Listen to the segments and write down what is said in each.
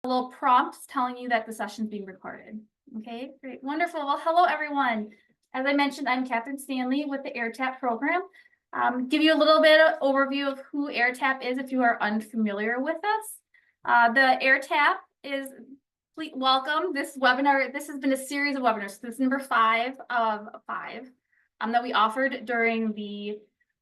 A little prompt telling you that the session's being recorded. Okay, great, wonderful. Well, hello everyone. As I mentioned, I'm Catherine Stanley with the AirTAP program. Give you a little bit of overview of who AirTAP is if you are unfamiliar with us. The AirTAP is, please welcome this webinar. This has been a series of webinars. This is number 5 of 5 that we offered during the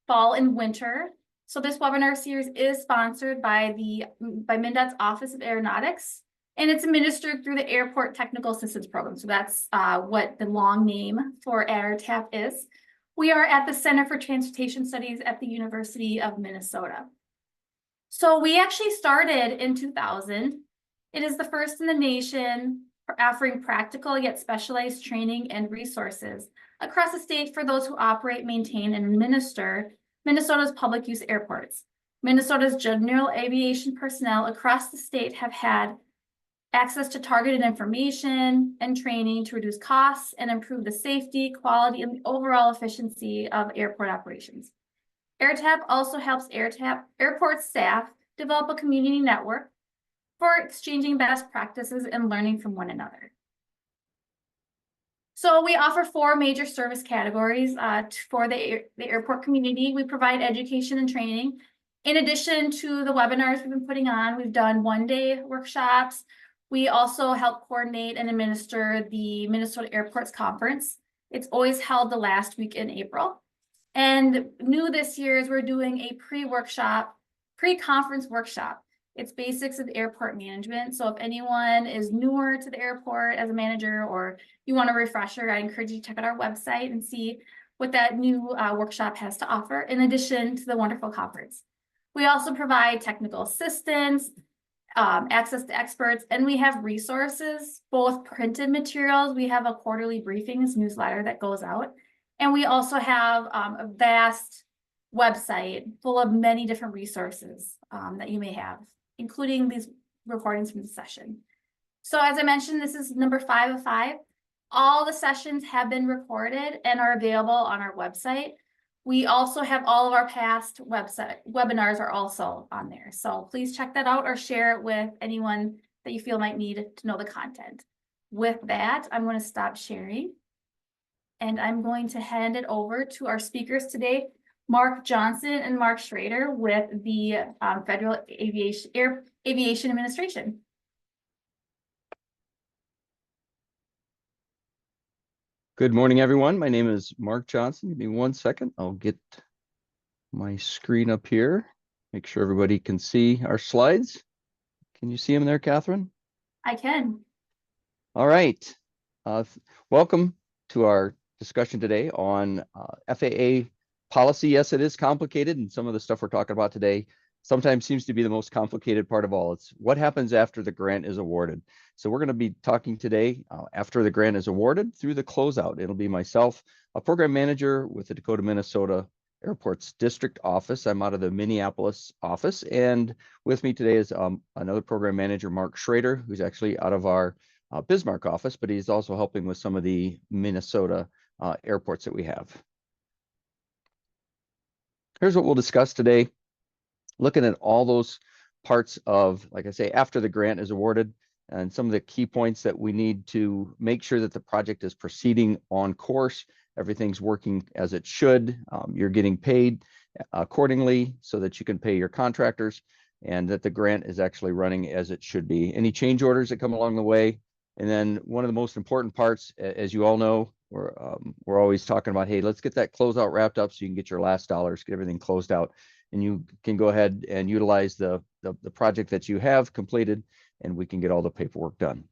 fall and winter. So this webinar series is sponsored by MnDOT's Office of Aeronautics, and it's administered through the Airport Technical Assistance Program. So that's what the long name for AirTAP is. We are at the Center for Transportation Studies at the University of Minnesota. So we actually started in 2000. It is the first in the nation for offering practical yet specialized training and resources across the state for those who operate, maintain, and administer Minnesota's public use airports. Minnesota's general aviation personnel across the state have had access to targeted information and training to reduce costs and improve the safety, quality, and the overall efficiency of airport operations. AirTAP also helps airport staff develop a community network for exchanging best practices and learning from one another. So we offer 4 major service categories for the airport community. We provide education and training. In addition to the webinars we've been putting on, we've done one-day workshops. We also help coordinate and administer the Minnesota Airports Conference. It's always held the last week in April. And new this year is we're doing a pre-conference workshop. It's basics of airport management. So if anyone is newer to the airport as a manager or you want a refresher, I encourage you to check out our website and see what that new workshop has to offer in addition to the wonderful conference. We also provide technical assistance, access to experts, and we have resources, both printed materials. We have a quarterly briefings newsletter that goes out. And we also have a vast website full of many different resources that you may have, including these recordings from the session. So as I mentioned, this is number 5 of 5. All the sessions have been recorded and are available on our website. We also have all of our past webinars are also on there. So please check that out or share it with anyone that you feel might need to know the content. With that, I'm going to stop sharing. And I'm going to hand it over to our speakers today, Mark Johnson and Mark Schrader with the Federal Aviation Administration. Good morning, everyone. My name is Mark Johnson. Give me 1 second. I'll get my screen up here. Make sure everybody can see our slides. Can you see them there, Catherine? I can. All right. Welcome to our discussion today on FAA policy. Yes, it is complicated, and some of the stuff we're talking about today sometimes seems to be the most complicated part of all. It's what happens after the grant is awarded. So we're going to be talking today after the grant is awarded through the closeout. It'll be myself, a program manager with the Dakota, Minnesota Airports District Office. I'm out of the Minneapolis office, and with me today is another program manager, Mark Schrader, who's actually out of our Bismarck office, but he's also helping with some of the Minnesota airports that we have. Here's what we'll discuss today. Looking at all those parts of, like I say, after the grant is awarded and some of the key points that we need to make sure that the project is proceeding on course. Everything's working as it should. You're getting paid accordingly so that you can pay your contractors and that the grant is actually running as it should be. Any change orders that come along the way. And then one of the most important parts, as you all know, we're always talking about, hey, let's get that closeout wrapped up so you can get your last dollars, get everything closed out, and you can go ahead and utilize the project that you have completed, and we can get all the paperwork done.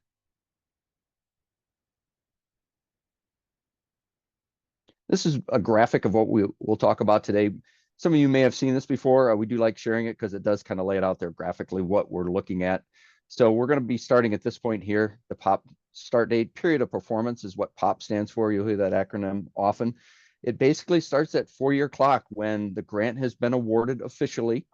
This is a graphic of what we'll talk about today. Some of you may have seen this before. We do like sharing it because it does kind of lay it out there graphically what we're looking at. So we're going to be starting at this point here. The POP start date, period of performance, is what POP stands for. You'll hear that acronym often. It basically starts at 4-year clock when the grant has been awarded officially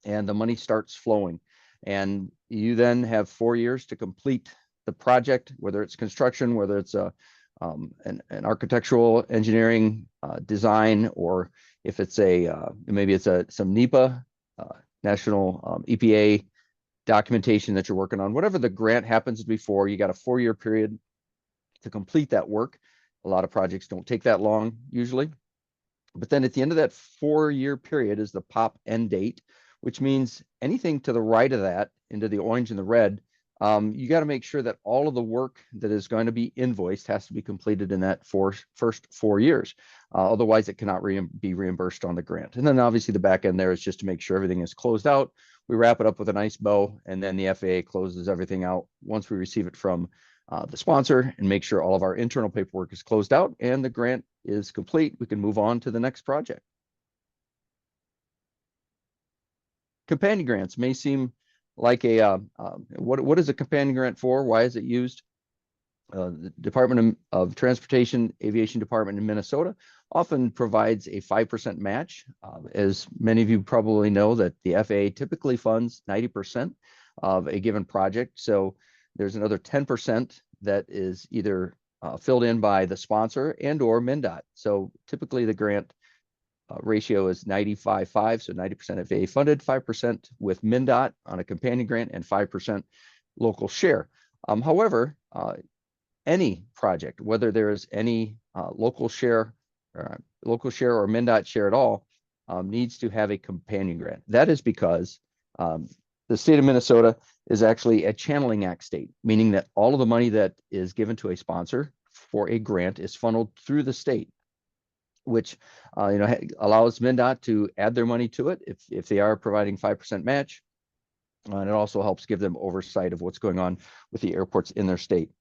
and the money starts flowing. And you then have 4 years to complete the project, whether it's construction, whether it's an architectural engineering design, or if it's maybe it's some NEPA, National EPA documentation that you're working on, whatever the grant happens to be for. You got a 4-year period to complete that work. A lot of projects don't take that long usually. But then at the end of that 4-year period is the pop end date, which means anything to the right of that into the orange and the red, you got to make sure that all of the work that is going to be invoiced has to be completed in that first 4 years. Otherwise, it cannot be reimbursed on the grant. And then obviously the back end there is just to make sure everything is closed out. We wrap it up with a nice bow, and then the FAA closes everything out once we receive it from the sponsor and make sure all of our internal paperwork is closed out and the grant is complete. We can move on to the next project. Companion grants may seem like what is a companion grant for? Why is it used? The Department of Transportation Aviation Department in Minnesota often provides a 5% match. As many of you probably know, that the FAA typically funds 90% of a given project. So there's another 10% that is either filled in by the sponsor and or MnDOT. So typically the grant ratio is 95-5, so 90% FAA funded, 5% with MnDOT on a companion grant, and 5% local share. However, any project, whether there is any local share or MnDOT share at all, needs to have a companion grant. That is because the state of Minnesota is actually a channeling act state, meaning that all of the money that is given to a sponsor for a grant is funneled through the state, which allows MnDOT to add their money to it if they are providing 5% match. And it also helps give them oversight of what's going on with the airports in their state.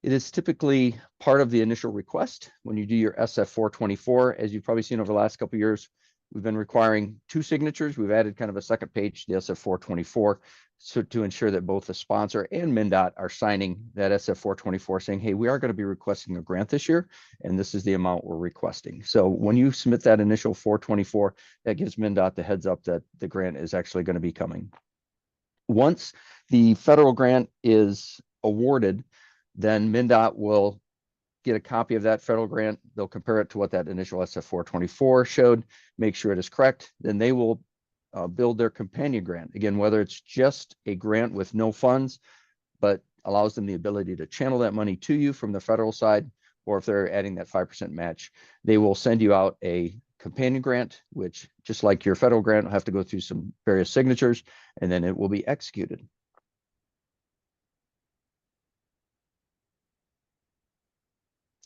It is typically part of the initial request when you do your SF 424. As you've probably seen over the last couple of years, we've been requiring 2 signatures. We've added kind of a second page to the SF 424 to ensure that both the sponsor and MnDOT are signing that SF 424 saying, hey, we are going to be requesting a grant this year, and this is the amount we're requesting. So when you submit that initial 424, that gives MnDOT the heads up that the grant is actually going to be coming. Once the federal grant is awarded, then MnDOT will get a copy of that federal grant. They'll compare it to what that initial SF 424 showed, make sure it is correct. Then they will build their companion grant. Again, whether it's just a grant with no funds, but allows them the ability to channel that money to you from the federal side, or if they're adding that 5% match, they will send you out a companion grant, which just like your federal grant will have to go through some various signatures, and then it will be executed.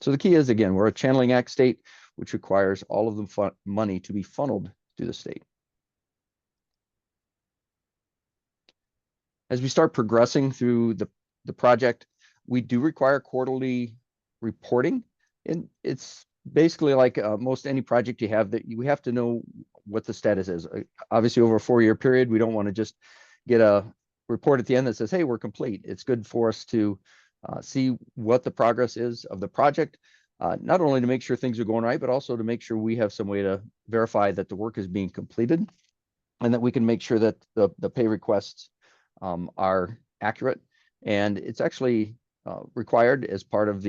So the key is, again, we're a channeling act state, which requires all of the money to be funneled through the state. As we start progressing through the project, we do require quarterly reporting. And it's basically like most any project you have, that we have to know what the status is. Obviously, over a 4-year period, we don't want to just get a report at the end that says, hey, we're complete. It's good for us to see what the progress is of the project, not only to make sure things are going right, but also to make sure we have some way to verify that the work is being completed, and that we can make sure that the pay requests are accurate. And it's actually required as part of our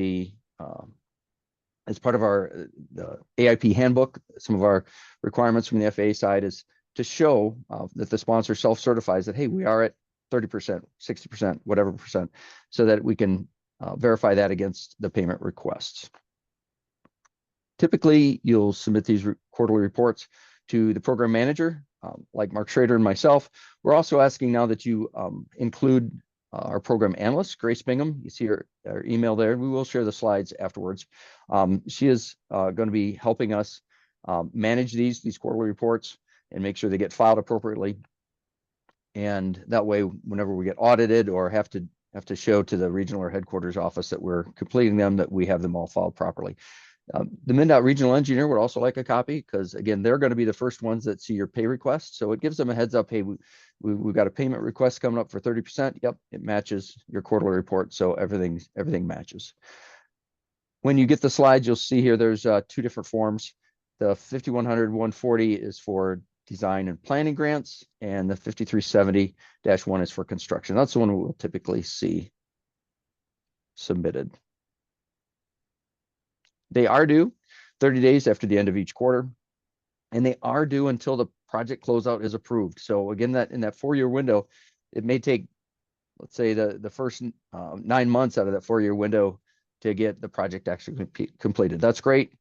the AIP handbook. Some of our requirements from the FAA side is to show that the sponsor self-certifies that, hey, we are at 30%, 60%, whatever percent, so that we can verify that against the payment requests. Typically, you'll submit these quarterly reports to the program manager, like Mark Schrader and myself. We're also asking now that you include our program analyst, Grace Bingham. You see her email there. We will share the slides afterwards. She is going to be helping us manage these quarterly reports and make sure they get filed appropriately. And that way, whenever we get audited or have to show to the regional or headquarters office that we're completing them, that we have them all filed properly. The MnDOT regional engineer would also like a copy, because again, they're going to be the first ones that see your pay request. So it gives them a heads up. Hey, we've got a payment request coming up for 30%. Yep, it matches your quarterly report. So everything matches. When you get the slides, you'll see here there's 2 different forms. The 5100-140 is for design and planning grants, and the 5370-1 is for construction. That's the one we'll typically see submitted. They are due 30 days after the end of each quarter, and they are due until the project closeout is approved. So again, that in that 4-year window, it may take, let's say, the first 9 months out of that 4-year window to get the project actually completed. That's great.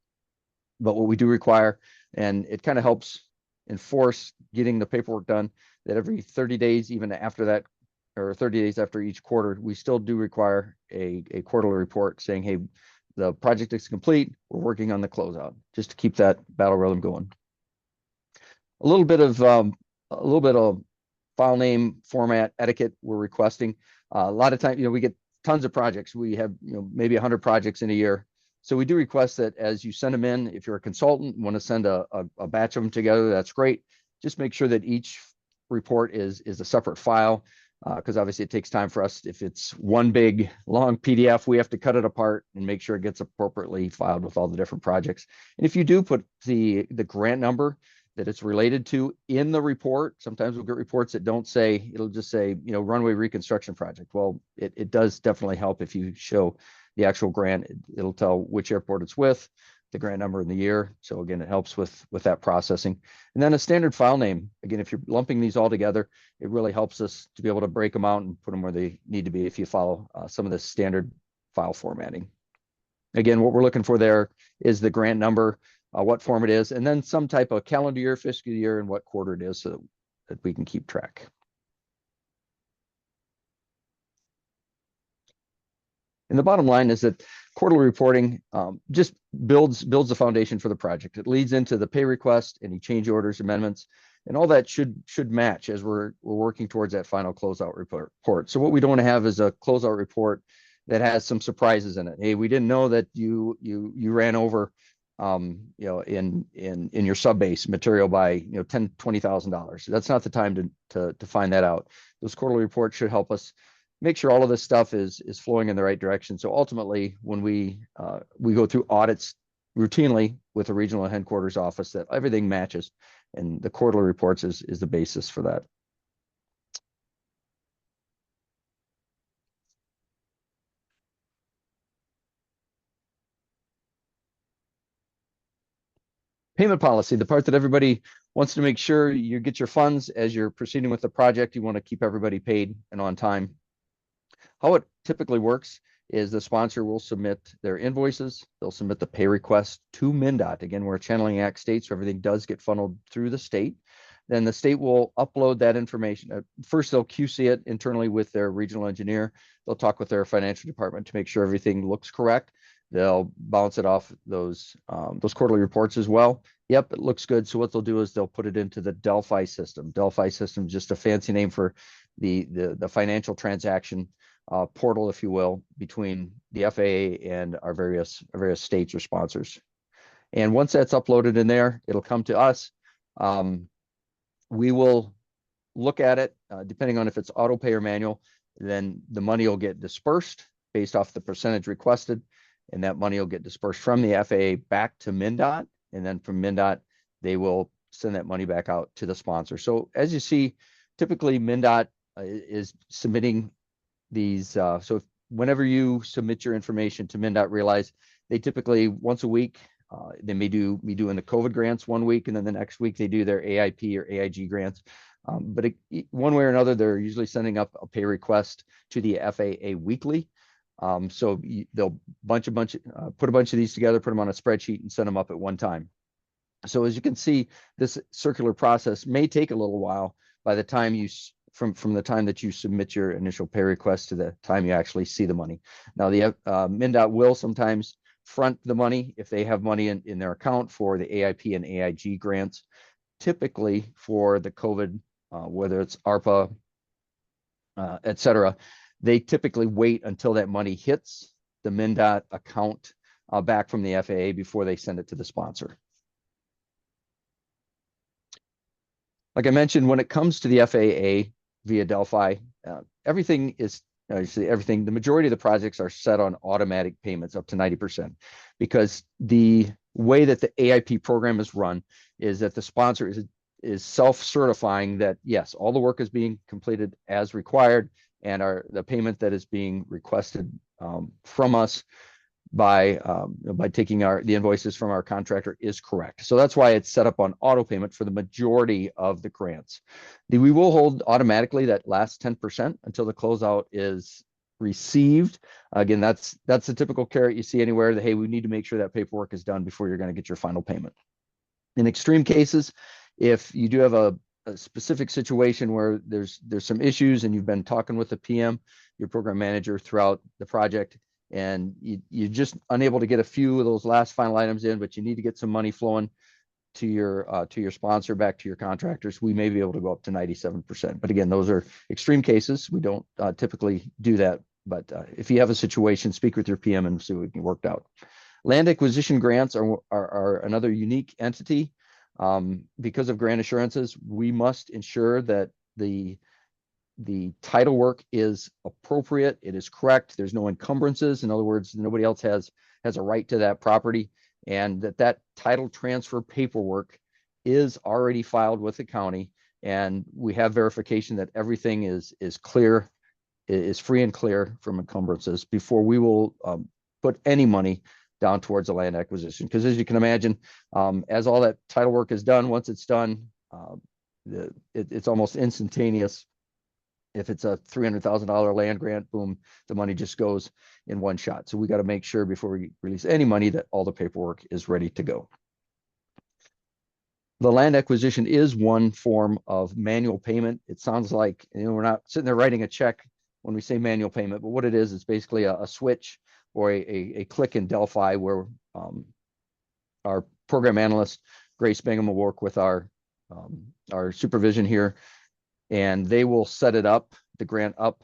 But what we do require, and it kind of helps enforce getting the paperwork done, that every 30 days, even after that, or 30 days after each quarter, we still do require a quarterly report saying, hey, the project is complete. We're working on the closeout, just to keep that battle rhythm going. A little bit of file name format etiquette we're requesting. A lot of times, we get tons of projects. We have, maybe 100 projects in a year. So we do request that as you send them in, if you're a consultant, want to send a batch of them together, that's great. Just make sure that each report is a separate file, because obviously it takes time for us. If it's one big long PDF, we have to cut it apart and make sure it gets appropriately filed with all the different projects. And if you do put the grant number that it's related to in the report, sometimes we'll get reports that don't say, it'll just say, runway reconstruction project. Well, it does definitely help if you show the actual grant. It'll tell which airport it's with, the grant number and the year. So again, it helps with that processing. And then a standard file name. Again, if you're lumping these all together, it really helps us to be able to break them out and put them where they need to be if you follow some of the standard file formatting. Again, what we're looking for there is the grant number, what form it is, and then some type of calendar year, fiscal year, and what quarter it is, so that we can keep track. And the bottom line is that quarterly reporting just builds the foundation for the project. It leads into the pay request, any change orders, amendments, and all that should match as we're working towards that final closeout report. So what we don't want to have is a closeout report that has some surprises in it. Hey, we didn't know that you ran over in your sub-base material by $10,000, $20,000. That's not the time to find that out. Those quarterly reports should help us make sure all of this stuff is flowing in the right direction. So ultimately, when we go through audits routinely with the regional headquarters office, that everything matches, and the quarterly reports is the basis for that. Payment policy, the part that everybody wants to make sure you get your funds as you're proceeding with the project. You want to keep everybody paid and on time. How it typically works is the sponsor will submit their invoices. They'll submit the pay request to MnDOT. Again, we're a channeling act state, so everything does get funneled through the state. Then the state will upload that information. First, they'll QC it internally with their regional engineer. They'll talk with their financial department to make sure everything looks correct. They'll bounce it off those quarterly reports as well. Yep, it looks good. So what they'll do is they'll put it into the Delphi system. Delphi system is just a fancy name for the financial transaction portal, if you will, between the FAA and our various states or sponsors. And once that's uploaded in there, it'll come to us. We will look at it, depending on if it's auto pay or manual, then the money will get dispersed based off the percentage requested, and that money will get dispersed from the FAA back to MnDOT, and then from MnDOT, they will send that money back out to the sponsor. So as you see, typically MnDOT is submitting these. So whenever you submit your information to MnDOT, realize they typically once a week, they may do doing the COVID grants one week, and then the next week they do their AIP or AIG grants. But one way or another, they're usually sending up a pay request to the FAA weekly. So they'll put a bunch of these together, put them on a spreadsheet, and send them up at one time. So as you can see, this circular process may take a little while by the time from the time that you submit your initial pay request to the time you actually see the money. Now, the MnDOT will sometimes front the money if they have money in their account for the AIP and AIG grants. Typically for the COVID, whether it's ARPA, et cetera, they typically wait until that money hits the MnDOT account back from the FAA before they send it to the sponsor. Like I mentioned, when it comes to the FAA via Delphi, everything is, the majority of the projects are set on automatic payments up to 90%, because the way that the AIP program is run is that the sponsor is self-certifying that, yes, all the work is being completed as required, and the payment that is being requested from us by taking the invoices from our contractor is correct. So that's why it's set up on auto payment for the majority of the grants. We will hold automatically that last 10% until the closeout is received. Again, that's the typical carrot you see anywhere, that hey, we need to make sure that paperwork is done before you're going to get your final payment. In extreme cases, if you do have a specific situation where there's some issues and you've been talking with the PM, your program manager throughout the project, and you're just unable to get a few of those last final items in, but you need to get some money flowing to your sponsor, back to your contractors, we may be able to go up to 97%. But again, those are extreme cases. We don't typically do that. But if you have a situation, speak with your PM and see what we can work out. Land acquisition grants are another unique entity. Because of grant assurances, we must ensure that the title work is appropriate, it is correct, there's no encumbrances. In other words, nobody else has a right to that property, and that title transfer paperwork is already filed with the county, and we have verification that everything is clear, is free and clear from encumbrances before we will put any money down towards a land acquisition. Because as you can imagine, as all that title work is done, once it's done, it's almost instantaneous. If it's a $300,000 land grant, boom, the money just goes in one shot. So we got to make sure before we release any money that all the paperwork is ready to go. The land acquisition is one form of manual payment. It sounds like, we're not sitting there writing a check when we say manual payment, but what it is, it's basically a switch or a click in Delphi where our program analyst, Grace Bingham, will work with our supervision here, and they will set it up, the grant up,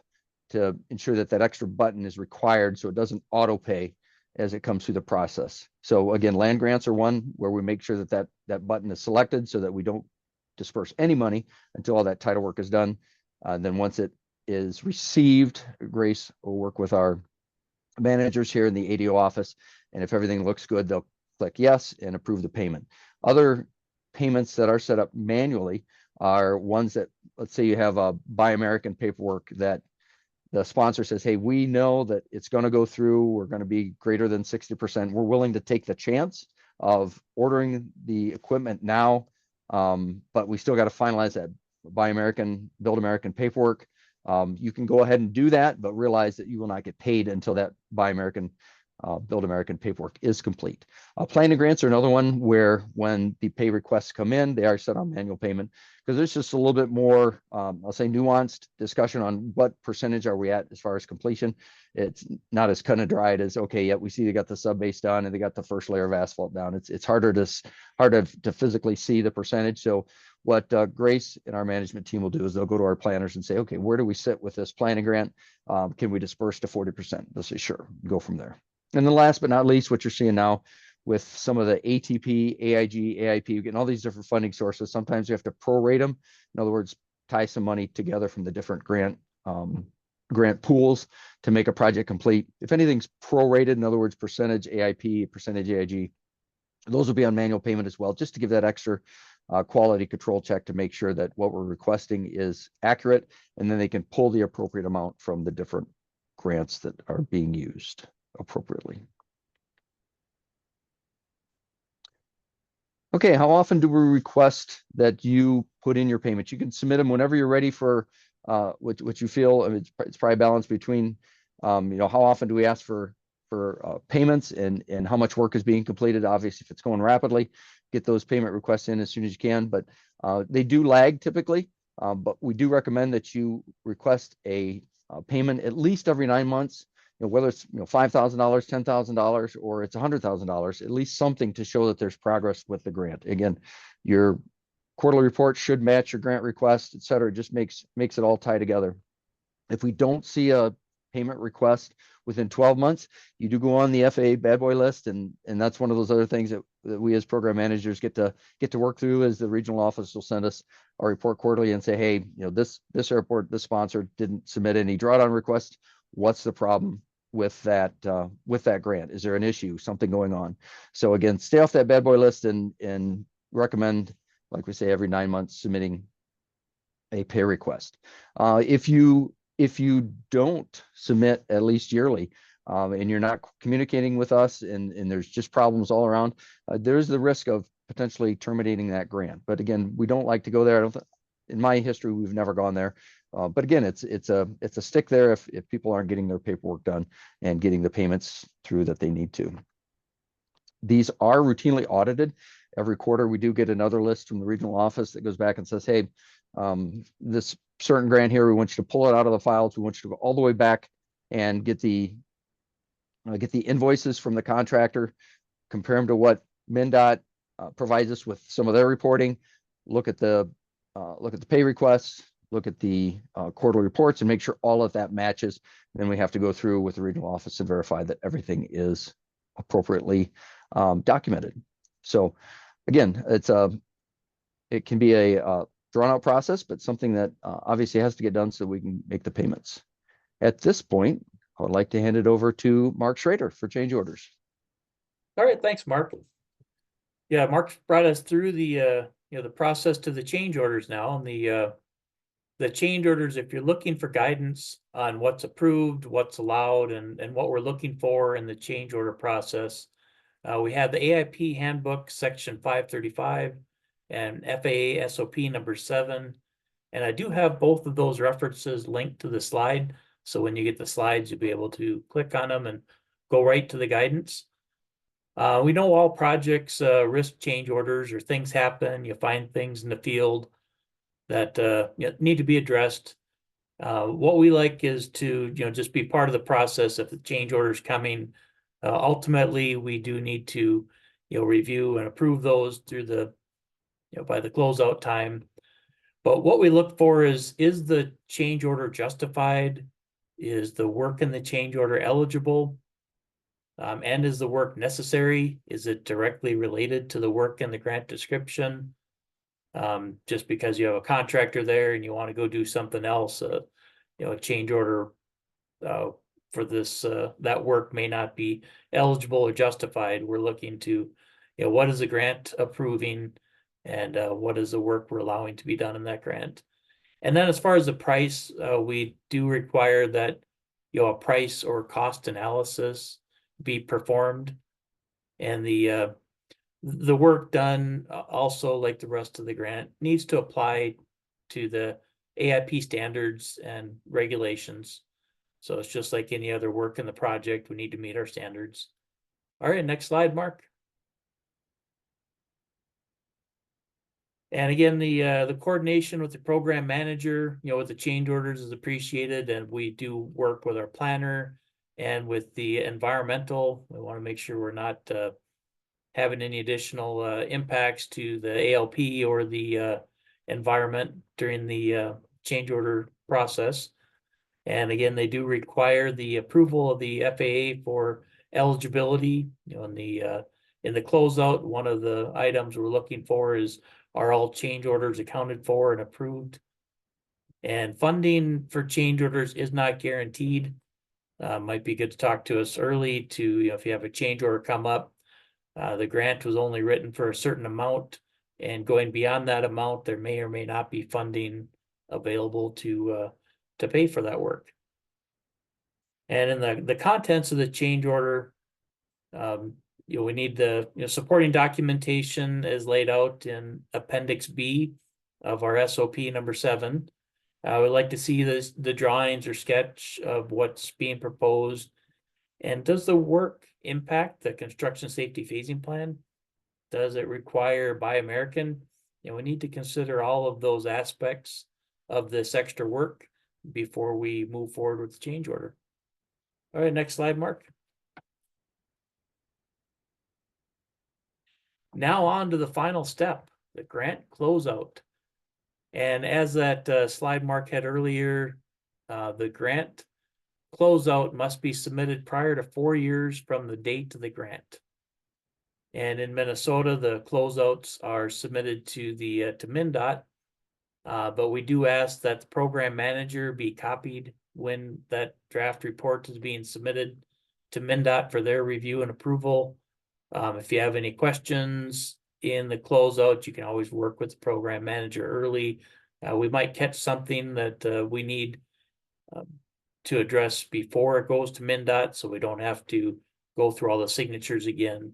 to ensure that extra button is required so it doesn't auto pay as it comes through the process. So again, land grants are one where we make sure that button is selected so that we don't disperse any money until all that title work is done. Then once it is received, Grace will work with our managers here in the ADO office, and if everything looks good, they'll click yes and approve the payment. Other payments that are set up manually are ones that, let's say you have a Buy American paperwork that the sponsor says, hey, we know that it's going to go through, we're going to be greater than 60%. We're willing to take the chance of ordering the equipment now, but we still got to finalize that Buy American, Build American paperwork. You can go ahead and do that, but realize that you will not get paid until that Buy American, Build American paperwork is complete. Planning grants are another one where when the pay requests come in, they are set on manual payment, because there's just a little bit more, I'll say, nuanced discussion on what percentage are we at as far as completion. It's not as cut and dried as, okay, yeah, we see they got the sub base done and they got the first layer of asphalt down. It's harder to physically see the percentage. So what Grace and our management team will do is they'll go to our planners and say, okay, where do we sit with this planning grant? Can we disperse to 40%? They'll say, sure, go from there. And then last but not least, what you're seeing now with some of the ATP, AIG, AIP, we're getting all these different funding sources. Sometimes you have to prorate them. In other words, tie some money together from the different grant pools to make a project complete. If anything's prorated, in other words, percentage AIP, percentage AIG, those will be on manual payment as well, just to give that extra quality control check to make sure that what we're requesting is accurate, and then they can pull the appropriate amount from the different grants that are being used appropriately. Okay, how often do we request that you put in your payments? You can submit them whenever you're ready for what you feel. I mean, it's probably balanced between, how often do we ask for payments and how much work is being completed. Obviously, if it's going rapidly, get those payment requests in as soon as you can, but they do lag typically. But we do recommend that you request a payment at least every 9 months. Whether it's $5,000, $10,000, or it's $100,000, at least something to show that there's progress with the grant. Again, your quarterly report should match your grant request, et cetera. It just makes it all tie together. If we don't see a payment request within 12 months, you do go on the FAA bad boy list, and that's one of those other things that we as program managers get to work through. As the regional office will send us a report quarterly and say, hey, this airport, this sponsor didn't submit any drawdown requests. What's the problem with that grant? Is there an issue, something going on? So again, stay off that bad boy list and recommend, like we say, every 9 months submitting a pay request. If you don't submit at least yearly, and you're not communicating with us, and there's just problems all around, there's the risk of potentially terminating that grant. But again, we don't like to go there. I don't in my history, we've never gone there. But again, it's a stick there if people aren't getting their paperwork done and getting the payments through that they need to. These are routinely audited. Every quarter, we do get another list from the regional office that goes back and says, hey, this certain grant here, we want you to pull it out of the files. We want you to go all the way back and get the invoices from the contractor, compare them to what MnDOT provides us with some of their reporting, look at the pay requests, look at the quarterly reports, and make sure all of that matches. Then we have to go through with the regional office and verify that everything is appropriately documented. So again, it can be a drawn out process, but something that obviously has to get done so we can make the payments. At this point, I would like to hand it over to Mark Schrader for change orders. All right, thanks, Mark. Yeah, Mark brought us through the the process to the change orders now, and the change orders. If you're looking for guidance on what's approved, what's allowed, and what we're looking for in the change order process, we have the AIP handbook section 535 and FAA SOP number 7, and I do have both of those references linked to the slide. So when you get the slides, you'll be able to click on them and go right to the guidance. We know all projects risk change orders, or things happen. You find things in the field that need to be addressed. What we like is to just be part of the process if the change order is coming. Ultimately, we do need to review and approve those through the by the closeout time. But what we look for is the change order justified? Is the work in the change order eligible? And is the work necessary? Is it directly related to the work in the grant description? Just because you have a contractor there and you want to go do something else, a change order for this that work may not be eligible or justified. We're looking to, what is the grant approving, and what is the work we're allowing to be done in that grant. And then as far as the price, we do require that a price or cost analysis be performed, and the work done also, like the rest of the grant, needs to apply to the AIP standards and regulations. So it's just like any other work in the project, we need to meet our standards. All right, next slide, Mark. And again, the coordination with the program manager, with the change orders is appreciated, and we do work with our planner and with the environmental. We want to make sure we're not having any additional impacts to the ALP or the environment during the change order process. And again, they do require the approval of the FAA for eligibility. In the closeout, one of the items we're looking for is, are all change orders accounted for and approved? And funding for change orders is not guaranteed. Might be good to talk to us early to, if you have a change order come up. The grant was only written for a certain amount, and going beyond that amount, there may or may not be funding available to pay for that work. And in the contents of the change order, we need the supporting documentation as laid out in Appendix B of our SOP number 7. I would like to see the drawings or sketch of what's being proposed. And does the work impact the construction safety phasing plan? Does it require Buy American? We need to consider all of those aspects of this extra work before we move forward with the change order. All right, next slide, Mark. Now on to the final step, the grant closeout. And as that slide Mark had earlier, the grant closeout must be submitted prior to 4 years from the date of the grant. And in Minnesota, the closeouts are submitted to to MnDOT, but we do ask that the program manager be copied when that draft report is being submitted to MnDOT for their review and approval. If you have any questions in the closeout, you can always work with the program manager early. We might catch something that we need to address before it goes to MnDOT, so we don't have to go through all the signatures again.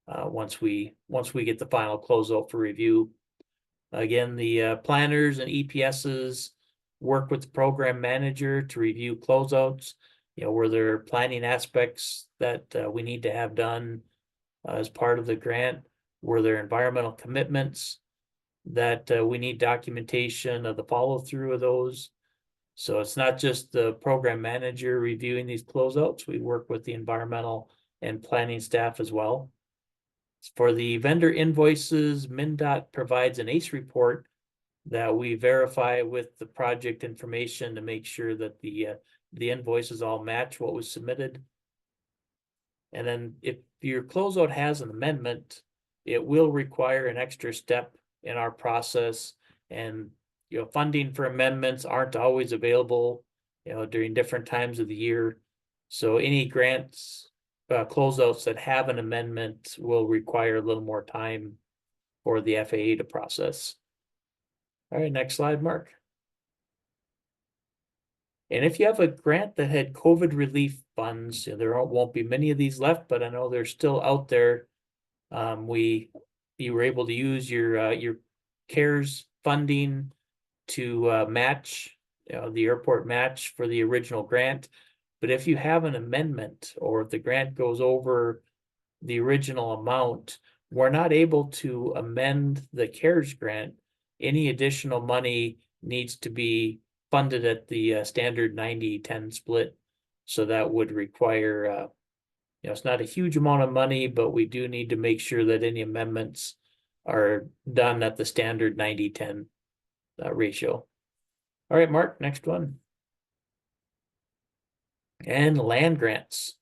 Once we get the final closeout for review. Again, the planners and EPSs work with the program manager to review closeouts. Were there planning aspects that we need to have done as part of the grant? Were there environmental commitments that we need documentation of the follow through of those? So it's not just the program manager reviewing these closeouts. We work with the environmental and planning staff as well. For the vendor invoices, MnDOT provides an ACE report that we verify with the project information to make sure that the invoices all match what was submitted. And then if your closeout has an amendment, it will require an extra step in our process. And funding for amendments aren't always available, during different times of the year. So any grants closeouts that have an amendment will require a little more time for the FAA to process. All right, next slide, Mark. And if you have a grant that had COVID relief funds, there won't be many of these left, but I know they're still out there. You were able to use your CARES funding to match the airport match for the original grant. But if you have an amendment or if the grant goes over the original amount, we're not able to amend the CARES grant. Any additional money needs to be funded at the standard 90-10 split. So that would require, it's not a huge amount of money, but we do need to make sure that any amendments are done at the standard 90-10 ratio. All right, Mark, next one. And land grants.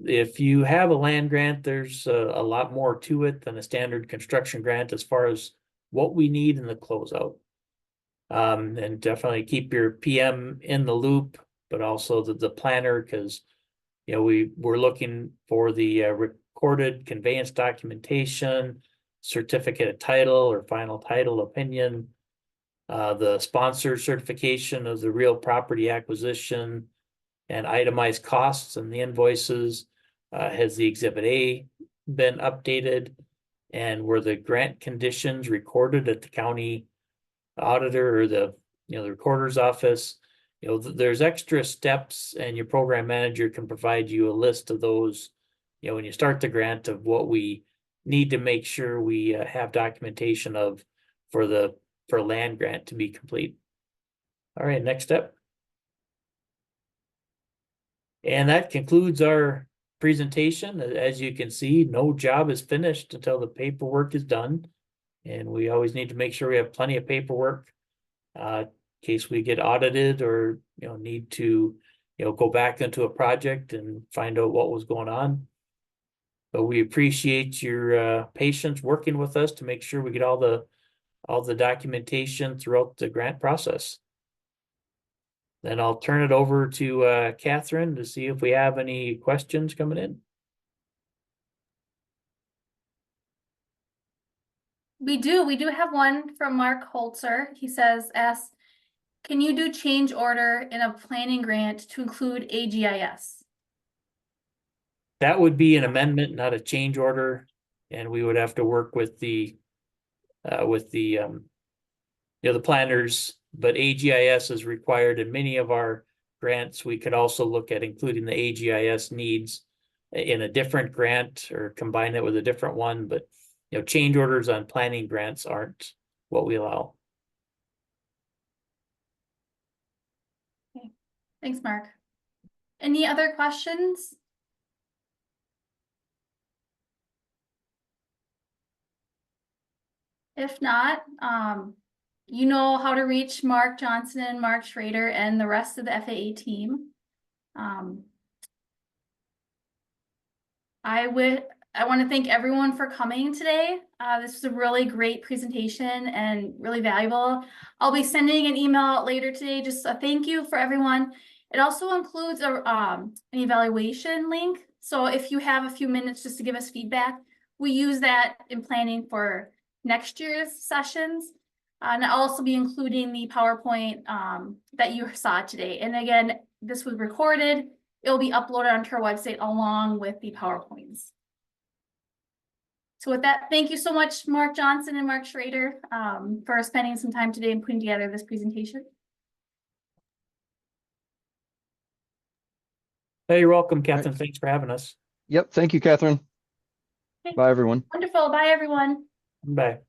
If you have a land grant, there's a lot more to it than a standard construction grant as far as what we need in the closeout. And definitely keep your PM in the loop, but also the planner, because we're looking for the recorded conveyance documentation, certificate of title or final title opinion, the sponsor certification of the real property acquisition, and itemized costs and the invoices. Has the Exhibit A been updated? And were the grant conditions recorded at the county auditor or the recorder's office? There's extra steps, and your program manager can provide you a list of those, when you start the grant, of what we need to make sure we have documentation of for land grant to be complete. All right, next step. And that concludes our presentation. As you can see, no job is finished until the paperwork is done. And we always need to make sure we have plenty of paperwork in case we get audited or need to go back into a project and find out what was going on. But we appreciate your patience working with us to make sure we get all the documentation throughout the grant process. Then I'll turn it over to Catherine to see if we have any questions coming in. We do have one from Mark Holzer. He asks, can you do change order in a planning grant to include AGIS? That would be an amendment, not a change order, and we would have to work with the planners. But AGIS is required in many of our grants. We could also look at including the AGIS needs in a different grant or combine it with a different one. But change orders on planning grants aren't what we allow. Okay. Thanks, Mark. Any other questions? If not, you know how to reach Mark Johnson and Mark Schrader and the rest of the FAA team. I want to thank everyone for coming today. This was a really great presentation and really valuable. I'll be sending an email out later today, just a thank you for everyone. It also includes an evaluation link. So if you have a few minutes just to give us feedback, we use that in planning for next year's sessions. And I'll also be including the PowerPoint that you saw today. And again, this was recorded. It'll be uploaded onto our website along with the PowerPoints. So with that, thank you so much, Mark Johnson and Mark Schrader, for spending some time today and putting together this presentation. Hey, you're welcome, Catherine. Thanks for having us. Yep. Thank you, Catherine. Okay. Bye, everyone. Wonderful. Bye, everyone. Bye.